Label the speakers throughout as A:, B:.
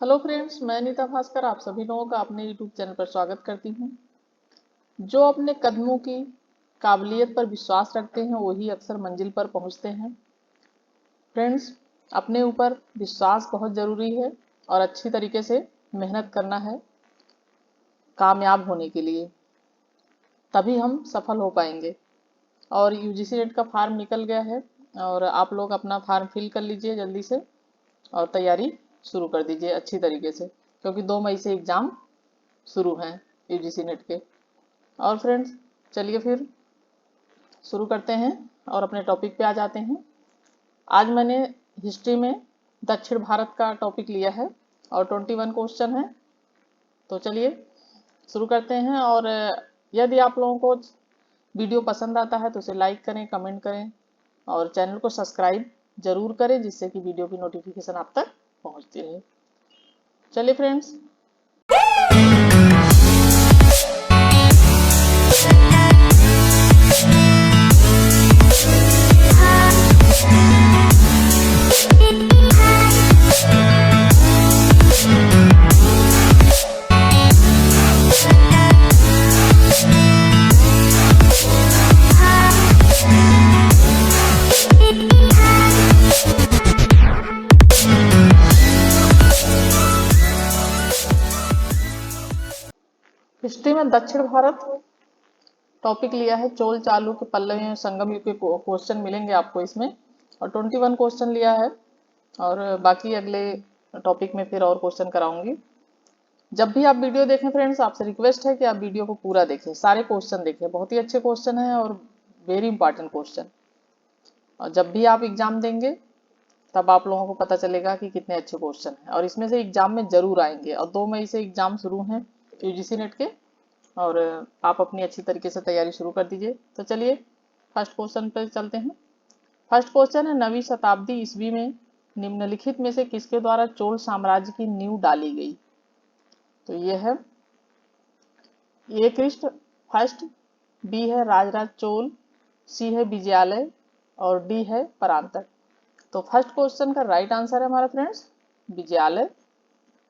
A: Hello friends, मैं नीता भास्कर आप सभी लोगों का अपने यूट्यूब चैनल पर स्वागत करती हूँ। जो अपने कदमों की काबिलियत पर विश्वास रखते हैं वही अक्सर मंजिल पर पहुँचते हैं। फ्रेंड्स, अपने ऊपर विश्वास बहुत ज़रूरी है और अच्छी तरीके से मेहनत करना है कामयाब होने के लिए, तभी हम सफल हो पाएंगे। और यूजीसी नेट का फॉर्म निकल गया है और आप लोग अपना फॉर्म फिल कर लीजिए जल्दी से और तैयारी शुरू कर दीजिए अच्छी तरीके से, क्योंकि 2 मई से एग्ज़ाम शुरू हैं यूजीसी नेट के। और फ्रेंड्स, चलिए फिर शुरू करते हैं और अपने टॉपिक पे आ जाते हैं। आज मैंने हिस्ट्री में दक्षिण भारत का टॉपिक लिया है और 21 क्वेश्चन है। तो चलिए शुरू करते हैं। और यदि आप लोगों को वीडियो पसंद आता है तो उसे लाइक करें, कमेंट करें और चैनल को सब्सक्राइब जरूर करें, जिससे कि वीडियो की नोटिफिकेशन आप तक पहुंचती रहे। चलिए फ्रेंड्स, हिस्ट्री में दक्षिण भारत टॉपिक लिया है। चोल चालू के पल्लव एवं संगम युग के क्वेश्चन मिलेंगे आपको इसमें, और 21 क्वेश्चन लिया है। और बाकी अगले टॉपिक में फिर और क्वेश्चन कराऊंगी। जब भी आप वीडियो देखें फ्रेंड्स, आपसे रिक्वेस्ट है कि आप वीडियो को पूरा देखें, सारे क्वेश्चन देखें, बहुत ही अच्छे क्वेश्चन हैं और वेरी इंपॉर्टेंट क्वेश्चन। और जब भी आप एग्जाम देंगे तब आप लोगों को पता चलेगा कि कितने अच्छे क्वेश्चन हैं, और इसमें से एग्जाम में जरूर आएंगे। और 2 मई से एग्जाम शुरू हैं यूजीसी नेट के, और आप अपनी अच्छी तरीके से तैयारी शुरू कर दीजिए। तो चलिए फर्स्ट क्वेश्चन पर चलते हैं। फर्स्ट क्वेश्चन है, 9वीं शताब्दी ईस्वी में निम्नलिखित में से किसके द्वारा चोल साम्राज्य की नींव डाली गई? तो ये है ए कृष्ण फर्स्ट, बी है राजराज चोल, सी है विजयालय और डी है परांतक। तो फर्स्ट क्वेश्चन का राइट आंसर है हमारा फ्रेंड्स विजयालय,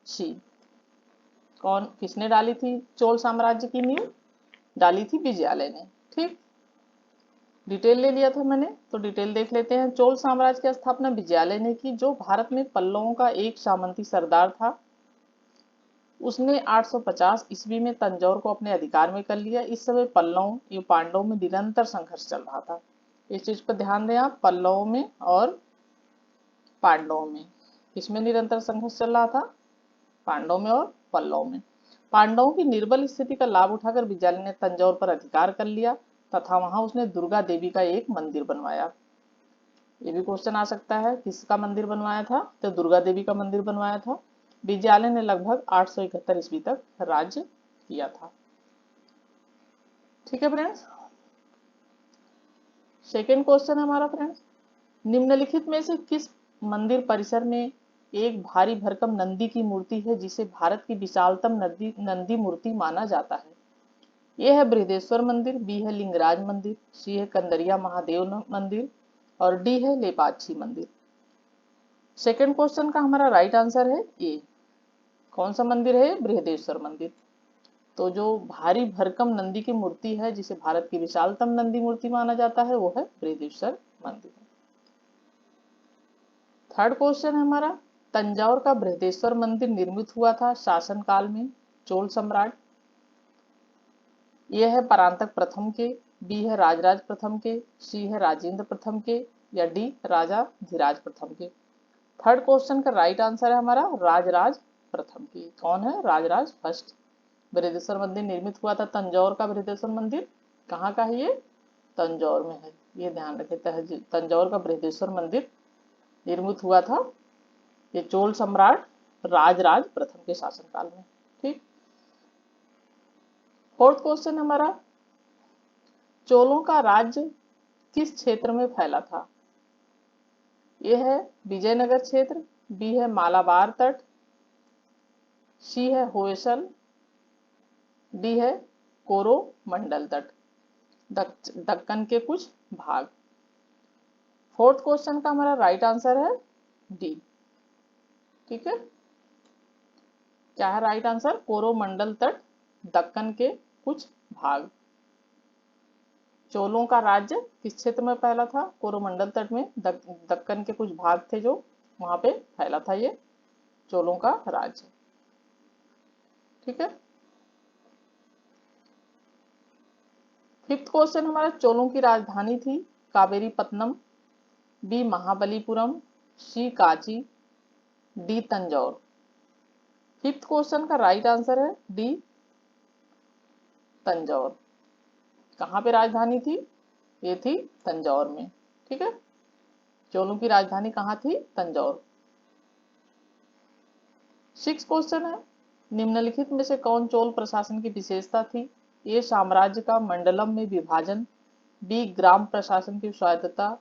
A: सी। कौन किसने डाली थी चोल साम्राज्य की नींव? डाली थी विजयालय ने। ठीक, डिटेल ले लिया था मैंने, तो डिटेल देख लेते हैं। चोल साम्राज्य की स्थापना विजयालय ने की, जो भारत में पल्लवों का एक सामंती सरदार था। उसने 850 ईस्वी में तंजौर को अपने अधिकार में कर लिया। इस समय पल्लवों या पांडवों में निरंतर संघर्ष चल रहा था। इस चीज पर ध्यान दें आप, पल्लवों में और पांडवों में। किसमें निरंतर संघर्ष चल रहा था? पांडवों में और पल्लवों में। पांडवों की निर्बल स्थिति का लाभ उठाकर विजयालय ने तंजौर पर अधिकार कर लिया तथा वहां उसने दुर्गा देवी का एक मंदिर बनवाया। ये भी क्वेश्चन आ सकता है, किसका मंदिर बनवाया था? तो दुर्गा देवी का मंदिर बनवाया था। विजयालय ने लगभग 871 ईस्वी तक राज्य किया था। ठीक है फ्रेंड्स, सेकेंड क्वेश्चन हमारा फ्रेंड्स, निम्नलिखित में से किस मंदिर परिसर में एक भारी भरकम नंदी की मूर्ति है जिसे भारत की विशालतम नंदी मूर्ति माना जाता है? ये है बृहदेश्वर मंदिर, बी है लिंगराज मंदिर, सी है कंदरिया महादेव मंदिर और डी है लेपाक्षी मंदिर। सेकेंड क्वेश्चन का हमारा राइट आंसर है ए। कौन सा मंदिर है? बृहदेश्वर मंदिर। तो जो भारी भरकम नंदी की मूर्ति है जिसे भारत की विशालतम नंदी मूर्ति माना जाता है वो है बृहदेश्वर मंदिर। थर्ड क्वेश्चन है हमारा, तंजौर का बृहदेश्वर मंदिर निर्मित हुआ था शासन काल में चोल सम्राट? ये है परांतक प्रथम के, बी है राजराज प्रथम के, सी है राजेंद्र प्रथम के या डी राजा धीराज प्रथम के। थर्ड क्वेश्चन का राइट आंसर है हमारा राजराज प्रथम की। कौन है? राजराज फर्स्ट। बृहदेश्वर मंदिर निर्मित हुआ था तंजौर का बृहदेश्वर मंदिर। कहाँ का है ये? तंजौर में है, ये ध्यान रखें। तंजौर का बृहदेश्वर मंदिर निर्मित हुआ था ये चोल सम्राट राजराज प्रथम के शासनकाल में। ठीक, फोर्थ क्वेश्चन हमारा, चोलों का राज्य किस क्षेत्र में फैला था? ये है विजयनगर क्षेत्र, बी है मालाबार तट, सी है होयसल, डी है कोरोमंडल तट, दक्कन के कुछ भाग। फोर्थ क्वेश्चन का हमारा राइट आंसर है डी। ठीक है, क्या है राइट आंसर? कोरोमंडल तट, दक्कन के कुछ भाग। चोलों का राज्य किस क्षेत्र में फैला था? कोरोमंडल तट में, दक्कन के कुछ भाग थे जो वहां पे फैला था ये चोलों का राज्य। ठीक है। फिफ्थ क्वेश्चन हमारा, चोलों की राजधानी थी Kaveripattinam, B Mahabalipuram, C Kanchi, D Tanjore. Fifth question का राइट आंसर है डी तंजौर। कहाँ पे राजधानी थी? ये थी तंजौर में। ठीक है, चोलों की राजधानी कहाँ थी? तंजौर। सिक्स क्वेश्चन है, निम्नलिखित में से कौन चोल प्रशासन की विशेषता थी? ए साम्राज्य का मंडलम में विभाजन, बी ग्राम प्रशासन की स्वायत्तता,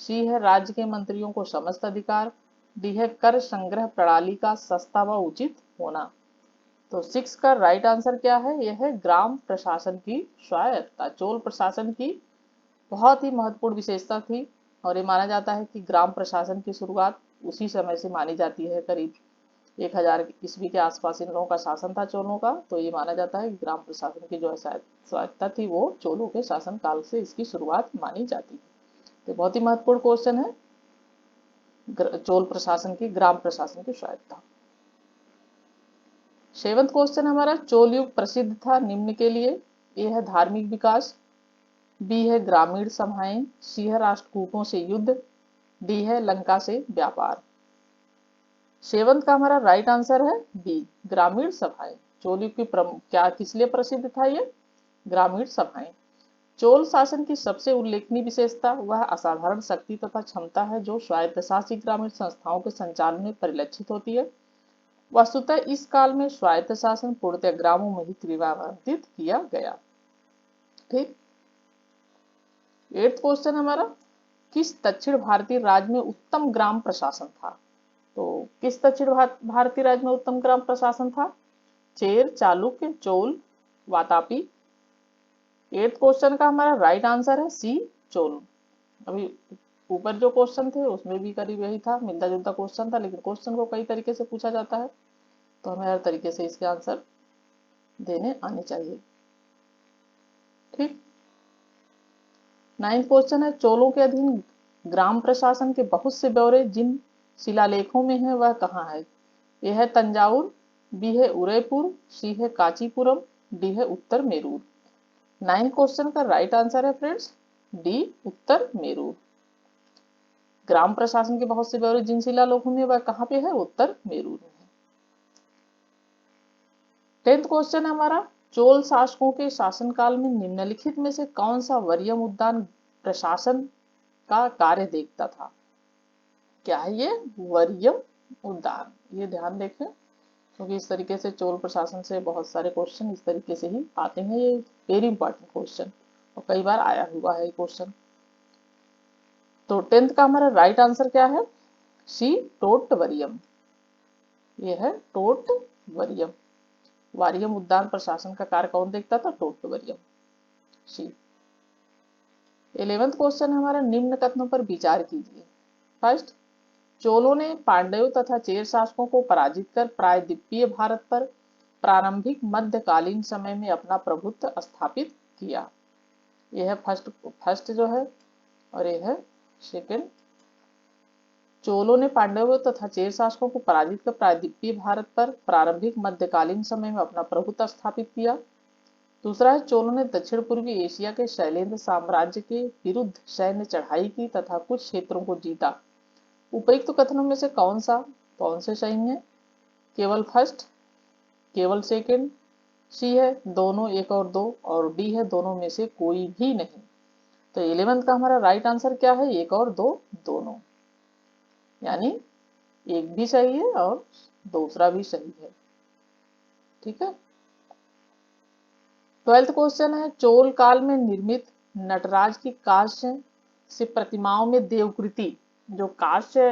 A: सी है राज्य के मंत्रियों को समस्त अधिकार, डी है कर संग्रह प्रणाली का सस्ता व उचित होना। तो सिक्स का राइट आंसर क्या है? यह है ग्राम प्रशासन की स्वायत्तता। चोल प्रशासन की बहुत ही महत्वपूर्ण विशेषता थी और ये माना जाता है कि ग्राम प्रशासन की शुरुआत उसी समय से मानी जाती है। करीब 1000 ईस्वी के आसपास इन लोगों का शासन था चोलों का। तो ये माना जाता है कि ग्राम प्रशासन की जो है स्वायत्तता थी वो चोलों के शासन काल से इसकी शुरुआत मानी जाती है। तो बहुत ही महत्वपूर्ण क्वेश्चन है चोल प्रशासन की, ग्राम प्रशासन की स्वायत्तता। सेवंथ क्वेश्चन हमारा, चोल युग प्रसिद्ध था निम्न के लिए। ए है धार्मिक विकास, बी है ग्रामीण सभाएं, सी है राष्ट्रकूटों से युद्ध, डी है लंका से व्यापार। सेवंथ का हमारा राइट आंसर है बी ग्रामीण सभाएं। चोल युग की क्या किस लिए प्रसिद्ध था ये? ग्रामीण सभाएं। चोल शासन की सबसे उल्लेखनीय विशेषता वह असाधारण शक्ति तथा क्षमता है जो स्वायत्तशासी ग्रामीण संस्थाओं के संचालन में परिलक्षित होती है। वस्तुतः इस काल में स्वायत्त शासन पूर्णतः ग्रामों में ही क्रियान्वित किया गया। ठीक। एट्थ क्वेश्चन हमारा, किस दक्षिण भारतीय राज्य में उत्तम ग्राम प्रशासन था? तो किस दक्षिण भारतीय राज्य में उत्तम ग्राम प्रशासन था? चेर, चालुक्य, चोल, वातापी। एट्थ क्वेश्चन का हमारा राइट आंसर है सी चोल। अभी ऊपर जो क्वेश्चन थे उसमें भी करीब यही था, मिलता जुलता क्वेश्चन था, लेकिन क्वेश्चन को कई तरीके से पूछा जाता है तो हमें हर तरीके से इसके आंसर देने आने चाहिए। ठीक। नाइन्थ क्वेश्चन है, चोलों के अधीन ग्राम प्रशासन के बहुत से ब्यौरे जिन शिलालेखों में है वह कहाँ है? यह है तंजावुर, बी है उदयपुर, सी है कांचीपुरम, डी है उत्तर मेरूर। नाइन्थ क्वेश्चन का राइट आंसर है फ्रेंड्स डी उत्तर मेरूर। ग्राम प्रशासन के बहुत से ब्यौरे जिन शिलालेखों में वह कहाँ पे है? उत्तर मेरूर में। टेंथ क्वेश्चन है हमारा, चोल शासकों के शासनकाल में निम्नलिखित में से कौन सा वरीयम उद्यान प्रशासन का कार्य देखता था? क्या है ये? वरीयम उद्यान। ये ध्यान देखें क्योंकि इस तरीके से चोल प्रशासन से बहुत सारे क्वेश्चन इस तरीके से ही आते हैं। ये वेरी इंपॉर्टेंट क्वेश्चन और कई बार आया हुआ है क्वेश्चन। तो टेंथ का हमारा राइट आंसर क्या है? सी टोट वरीयम। ये है टोट वरीयम। वारियम उद्यान प्रशासन का कार्य कौन देखता था? टोट वरीयम। सी। 11th क्वेश्चन हमारा, निम्न कथनों पर विचार कीजिए। फर्स्ट, चोलों ने पांड्यों तथा चेर शासकों को पराजित कर प्रायद्वीपीय भारत पर प्रारंभिक मध्यकालीन समय में अपना प्रभुत्व स्थापित किया। यह है फर्स्ट जो है, और यह है सेकंड। चोलों ने पांड्यों तथा चेर शासकों को पराजित कर प्रायद्वीपीय भारत पर प्रारंभिक मध्यकालीन समय में अपना प्रभुत्व स्थापित किया। दूसरा है, चोलों ने दक्षिण पूर्वी एशिया के शैलेंद्र साम्राज्य के विरुद्ध सैन्य चढ़ाई की तथा कुछ क्षेत्रों को जीता। उपयुक्त कथनों में से कौन से सही है? केवल फर्स्ट, केवल सेकंड, सी है दोनों एक और दो, और डी है दोनों में से कोई भी नहीं। तो 11th का हमारा राइट आंसर क्या है? एक और दो, दोनों। यानी एक भी सही है और दूसरा भी सही है। ठीक है। 12th क्वेश्चन है, चोल काल में निर्मित नटराज की कांस्य से प्रतिमाओं में देवकृति, जो कांस्य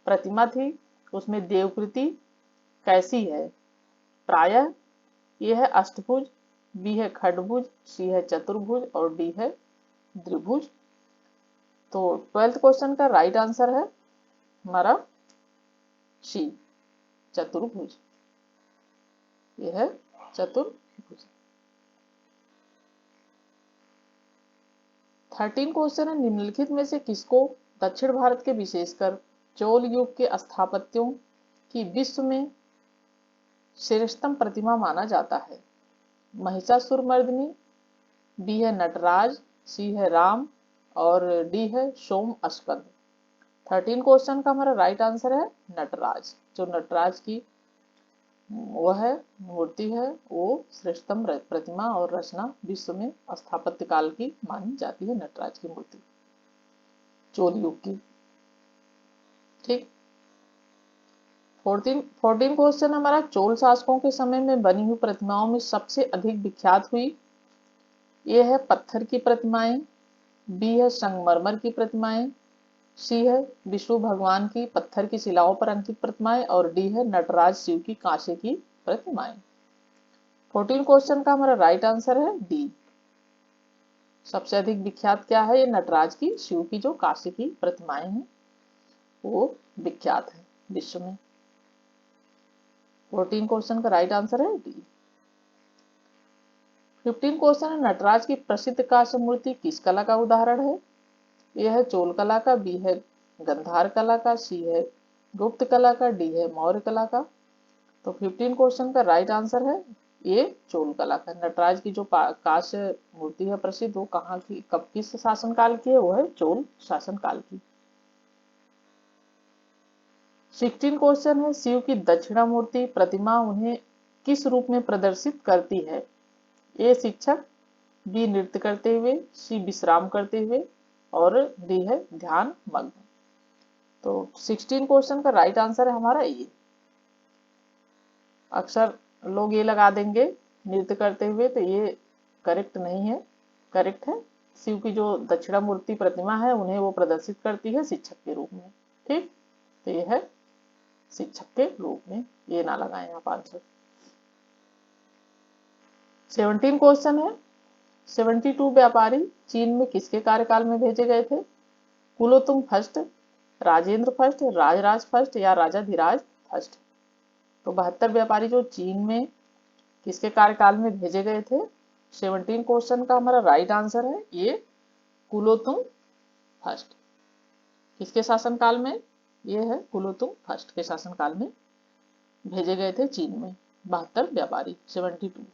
A: प्रतिमा थी उसमें देवकृति कैसी है? प्रायः ये है अष्टभुज, बी है खडभुज, सी है चतुर्भुज और डी है द्विभुज। तो 12th क्वेश्चन का राइट आंसर है हमारा सी चतुर्भुज। ये है चतुर्भुज। 13 क्वेश्चन है, निम्नलिखित में से किसको दक्षिण भारत के विशेषकर चोल युग के स्थापत्यों की विश्व में श्रेष्ठतम प्रतिमा माना जाता है? महिषासुरमर्दिनी, बी है नटराज, सी है राम और डी है सोम स्कंद। 13 क्वेश्चन का हमारा राइट आंसर है नटराज। जो नटराज की वो है मूर्ति है, वो श्रेष्ठतम प्रतिमा और रचना विश्व में स्थापत्य काल की मानी जाती है, नटराज की मूर्ति चोल युग की। ठीक। 14 क्वेश्चन हमारा, चोल शासकों के समय में बनी हुई प्रतिमाओं में सबसे अधिक विख्यात हुई? ए है पत्थर की प्रतिमाएं, बी है संगमरमर की प्रतिमाएं, सी है विष्णु भगवान की पत्थर की शिलाओं पर अंकित प्रतिमाएं और डी है नटराज शिव की कांसे की प्रतिमाएं। 14 क्वेश्चन का हमारा राइट आंसर है डी। सबसे अधिक विख्यात क्या है? ये नटराज की शिव की जो कांसे की प्रतिमाएं हैं वो विख्यात है विश्व में। 14 क्वेश्चन का राइट आंसर है डी। 15 क्वेश्चन है, नटराज की प्रसिद्ध कांस्य मूर्ति किस कला का उदाहरण है? यह है चोल कला का, बी है गंधार कला का, सी है गुप्त कला का, डी है मौर्य कला का। तो 15 क्वेश्चन का राइट आंसर है ये चोल कला का। नटराज की जो कांस्य मूर्ति है प्रसिद्ध, वो कहाँ की, कब, किस शासन काल की है? वो है चोल शासन काल की। 16 क्वेश्चन है, शिव की दक्षिणामूर्ति प्रतिमा उन्हें किस रूप में प्रदर्शित करती है? ए शिक्षक, बी नृत्य करते हुए, सी विश्राम करते हुए और डी है ध्यान मग्न। तो 16 क्वेश्चन का राइट आंसर है हमारा ये। अक्सर लोग ये लगा देंगे नृत्य करते हुए, तो ये करेक्ट नहीं है। करेक्ट है शिव की जो दक्षिणामूर्ति प्रतिमा है उन्हें वो प्रदर्शित करती है शिक्षक के रूप में। ठीक, तो ये है शिक्षक के रूप में, ये ना लगाएं आप आंसर। 17 क्वेश्चन है, 72 व्यापारी चीन में किसके कार्यकाल में भेजे गए थे? Kulothunga first, Rajendra first, Rajaraja first या राजाधिराज फर्स्ट। तो 72 व्यापारी जो चीन में किसके कार्यकाल में भेजे गए थे? 17 क्वेश्चन का हमारा राइट आंसर है ये कुलोतुंग फर्स्ट। किसके शासनकाल में? ये है कुलोतुंग फर्स्ट के शासनकाल में भेजे गए थे चीन में 72 व्यापारी। 72।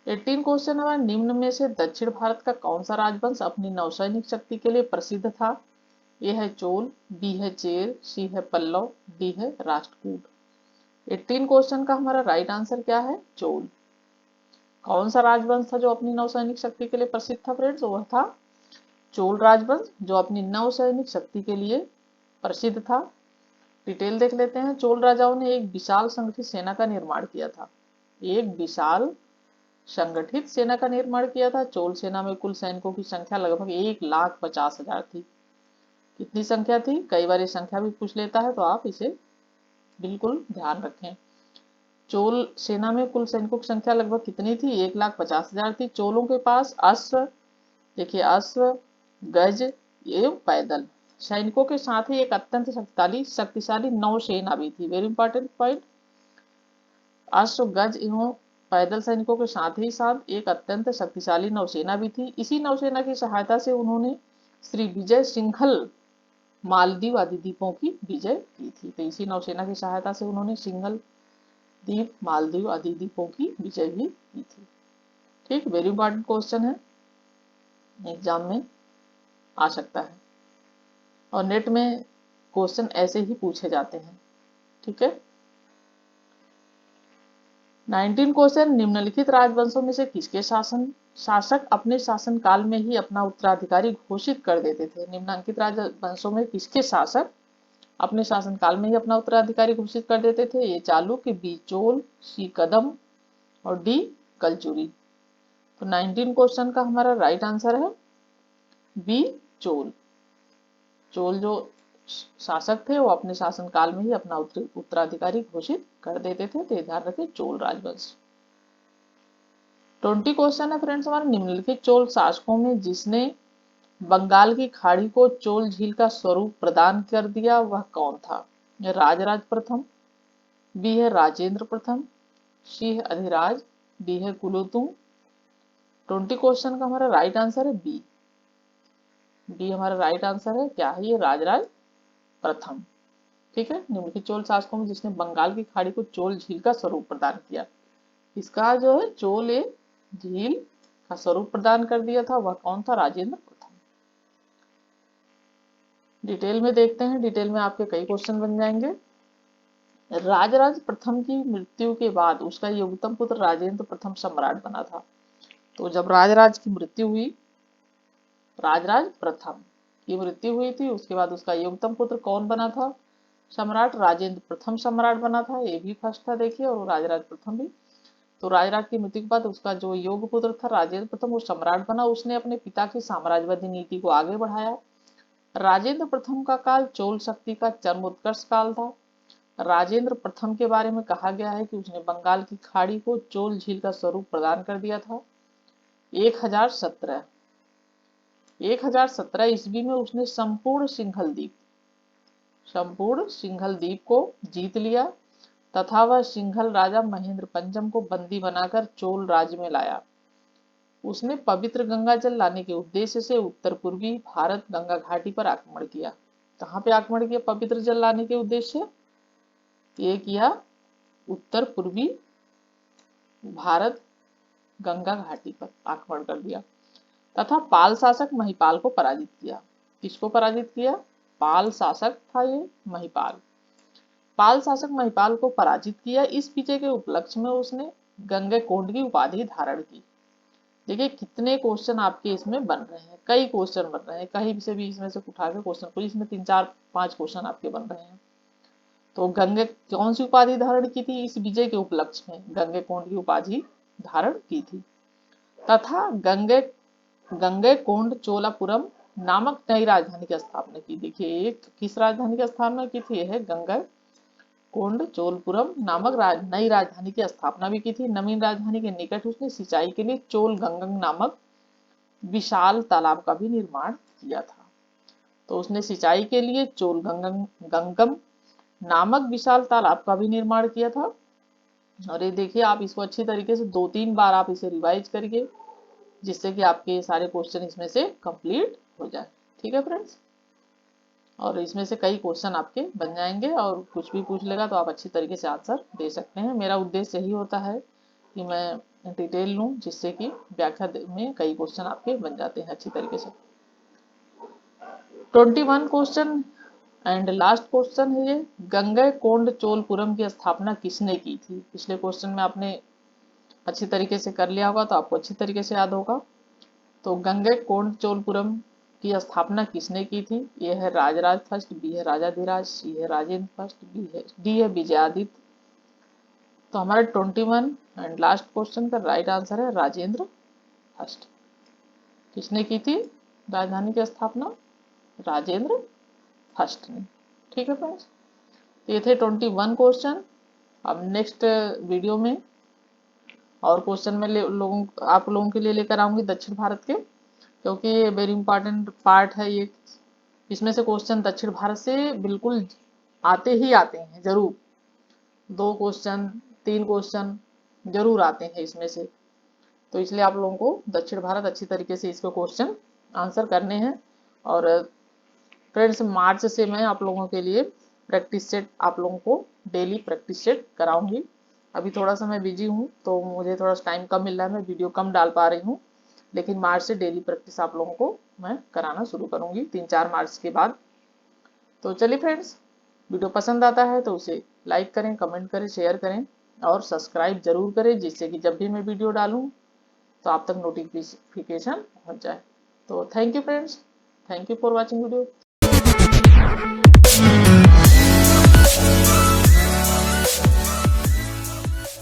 A: 18 क्वेश्चन हमारा, निम्न में से दक्षिण भारत का कौन सा राजवंश अपनी नौसैनिक शक्ति के लिए प्रसिद्ध था? ये है चोल, बी है चेर, सी है पल्लव, डी है राष्ट्रकूट। 18 क्वेश्चन का हमारा राइट आंसर क्या है? चोल। कौन सा राजवंश था जो अपनी नौसैनिक शक्ति के लिए प्रसिद्ध था फ्रेंड्स? वह था चोल राजवंश, जो अपनी नौसैनिक शक्ति के लिए प्रसिद्ध था। डिटेल देख लेते हैं। चोल राजाओं ने एक विशाल संगठित सेना का निर्माण किया था। एक विशाल संगठित सेना का निर्माण किया था। चोल सेना में कुल सैनिकों की संख्या लगभग 1,50,000 थी। कितनी संख्या थी? कई बार ये संख्या भी पूछ लेता है, तो आप इसे बिल्कुल ध्यान रखें। चोल सेना में कुल सैनिकों की संख्या लगभग कितनी थी? 1,50,000 थी। चोलों के पास अश्व, देखिए अश्व, गज एवं पैदल सैनिकों के साथ ही एक अत्यंत शक्तिशाली नौसेना भी थी। Very important point. अश्व, गज एवं पैदल सैनिकों के साथ ही साथ एक अत्यंत शक्तिशाली नौसेना भी थी। इसी नौसेना की सहायता से उन्होंने श्री विजय सिंघल मालदीव आदि द्वीपों की विजय की थी। तो इसी नौसेना की सहायता से उन्होंने सिंघल द्वीप, मालदीव आदि द्वीपों की विजय भी की थी। ठीक, वेरी इंपॉर्टेंट क्वेश्चन है, एग्जाम में आ सकता है और नेट में क्वेश्चन ऐसे ही पूछे जाते हैं। ठीक है। 19 क्वेश्चन, निम्नलिखित राजवंशों में से किसके शासक अपने शासनकाल में ही अपना उत्तराधिकारी घोषित कर देते थे? निम्नलिखित राजवंशों में किसके शासक अपने शासनकाल में ही अपना उत्तराधिकारी घोषित कर देते थे? ये चालुक्य, बी चोल, सी कदम और डी कलचुरी। तो 19 क्वेश्चन का हमारा राइट आंसर है बी चोल। चोल जो शासक थे वो अपने शासनकाल में ही अपना उत्तराधिकारी घोषित कर देते थे। तो ध्यान रखें, चोल राजवंश। 20 क्वेश्चन है फ्रेंड्स हमारे, निम्नलिखित चोल शासकों में जिसने बंगाल की खाड़ी को चोल झील का स्वरूप प्रदान कर दिया वह कौन था? राजराज प्रथम, बी है राजेंद्र प्रथम, सी है अधिराज, डी है कुलोतुंग। 20 क्वेश्चन का हमारा राइट आंसर है बी। बी हमारा राइट आंसर है। क्या है ये? राजराज प्रथम। ठीक है, निम्नलिखित चोल शासकों में जिसने बंगाल की खाड़ी को चोल झील का स्वरूप प्रदान किया। इसका जो है चोल ए झील का स्वरूप प्रदान कर दिया था, वह कौन था? राजेंद्र प्रथम। डिटेल में देखते हैं, डिटेल में आपके कई क्वेश्चन बन जाएंगे। राजराज प्रथम की मृत्यु के बाद उसका योगतम पुत्र राजेंद्र प्रथम सम्राट बना था। तो जब राजराज की मृत्यु हुई, राजराज प्रथम की मृत्यु हुई थी, उसके बाद उसका योगतम पुत्र कौन बना था? सम्राट राजेंद्र प्रथम सम्राट बना था। ये भी फर्स्ट था देखिए, और राजराज प्रथम भी। तो राजराज की मृत्यु के बाद उसका जो योग पुत्र था राजेंद्र प्रथम, वो सम्राट बना। उसने अपने पिता की साम्राज्यवादी नीति को आगे बढ़ाया। राजेंद्र प्रथम का काल चोल शक्ति का चरमोत्कर्ष काल था। राजेंद्र प्रथम के बारे में कहा गया है कि उसने बंगाल की खाड़ी को चोल झील का स्वरूप प्रदान कर दिया था। 1017 ईस्वी में उसने संपूर्ण सिंघल द्वीप को जीत लिया तथा वह सिंघल राजा महेंद्र पंचम को बंदी बनाकर चोल राज्य में लाया। उसने पवित्र गंगा जल लाने के उद्देश्य से उत्तर पूर्वी भारत गंगा घाटी पर आक्रमण किया। कहाँ पे आक्रमण किया? पवित्र जल लाने के उद्देश्य ये किया, उत्तर पूर्वी भारत गंगा घाटी पर आक्रमण कर दिया तथा पाल शासक महिपाल को पराजित किया। किसको पराजित किया? पाल शासक था ये महिपाल। पाल शासक महिपाल को पराजित किया। इस विजय के उपलक्ष्य में उसने गंगैकोंड की उपाधि धारण की। देखिए कितने क्वेश्चन आपके इसमें बन रहे हैं, कई क्वेश्चन बन रहे हैं, कहीं से भी इसमें से उठा के क्वेश्चन, कोई इसमें 3 4 5 क्वेश्चन आपके बन रहे हैं। तो गंगे कौन सी उपाधि धारण की थी? इस विजय के उपलक्ष्य में गंगैकोंड की उपाधि धारण की थी तथा गंगैकोंड चोलापुरम नामक नई राजधानी की स्थापना की। देखिए किस राजधानी की स्थापना की थी? यह गंगैकोंड चोलपुरम नामक नई राजधानी की स्थापना भी की थी। नवीन राजधानी के निकट उसने सिंचाई के लिए चोल गंगम नामक विशाल तालाब का भी निर्माण किया था। तो उसने सिंचाई के लिए चोल गंगम नामक विशाल तालाब का भी निर्माण किया था। और ये देखिए आप इसको अच्छी तरीके से 2-3 बार आप इसे रिवाइज करिए, जिससे कि आपके सारे क्वेश्चन इसमें से कंप्लीट हो जाए। ठीक है फ्रेंड्स, और इसमें से कई क्वेश्चन आपके बन जाएंगे, और कुछ भी पूछ लेगा तो आप अच्छी तरीके से आंसर दे सकते हैं। मेरा उद्देश्य यही होता है कि मैं डिटेल लूँ, जिससे कि व्याख्या में कई क्वेश्चन आपके बन जाते हैं अच्छी तरीके से। 21 क्वेश्चन एंड लास्ट क्वेश्चन है ये, गंगैकोंड चोलपुरम की स्थापना किसने की थी? पिछले क्वेश्चन में आपने अच्छी तरीके से कर लिया होगा तो आपको अच्छी तरीके से याद होगा। तो गंगैकोंड चोलपुरम की स्थापना किसने की थी? यह है राजराज फर्स्ट, बी है राजाधिराज, सी है राजेंद्र फर्स्ट, डी है विजयादित्य। तो हमारा 21 एंड लास्ट क्वेश्चन का राइट आंसर है राजेंद्र फर्स्ट। किसने की थी राजधानी की स्थापना? राजेंद्र फर्स्ट ने। ठीक है फ्रेंड्स, तो ये थे 21 क्वेश्चन। अब नेक्स्ट वीडियो में और क्वेश्चन में आप लोगों के लिए लेकर आऊंगी दक्षिण भारत के, क्योंकि ये वेरी इंपॉर्टेंट पार्ट है ये। इसमें से क्वेश्चन दक्षिण भारत से बिल्कुल आते ही आते हैं, जरूर 2 क्वेश्चन 3 क्वेश्चन जरूर आते हैं इसमें से। तो इसलिए आप लोगों को दक्षिण भारत अच्छी तरीके से इसको क्वेश्चन आंसर करने हैं। और फ्रेंड्स मार्च से मैं आप लोगों के लिए प्रैक्टिस सेट आप लोगों को डेली प्रैक्टिस सेट कराऊंगी। अभी थोड़ा सा मैं बिजी हूँ तो मुझे थोड़ा टाइम कम मिल रहा है, मैं वीडियो कम डाल पा रही हूँ, लेकिन मार्च से डेली प्रैक्टिस आप लोगों को मैं कराना शुरू करूँगी 3-4 मार्च के बाद। तो चलिए फ्रेंड्स, वीडियो पसंद आता है तो उसे लाइक करें, कमेंट करें, शेयर करें और सब्सक्राइब जरूर करें, जिससे कि जब भी मैं वीडियो डालूँ तो आप तक नोटिफिकेशन पहुँच जाए। तो thank you friends, thank you for watching video.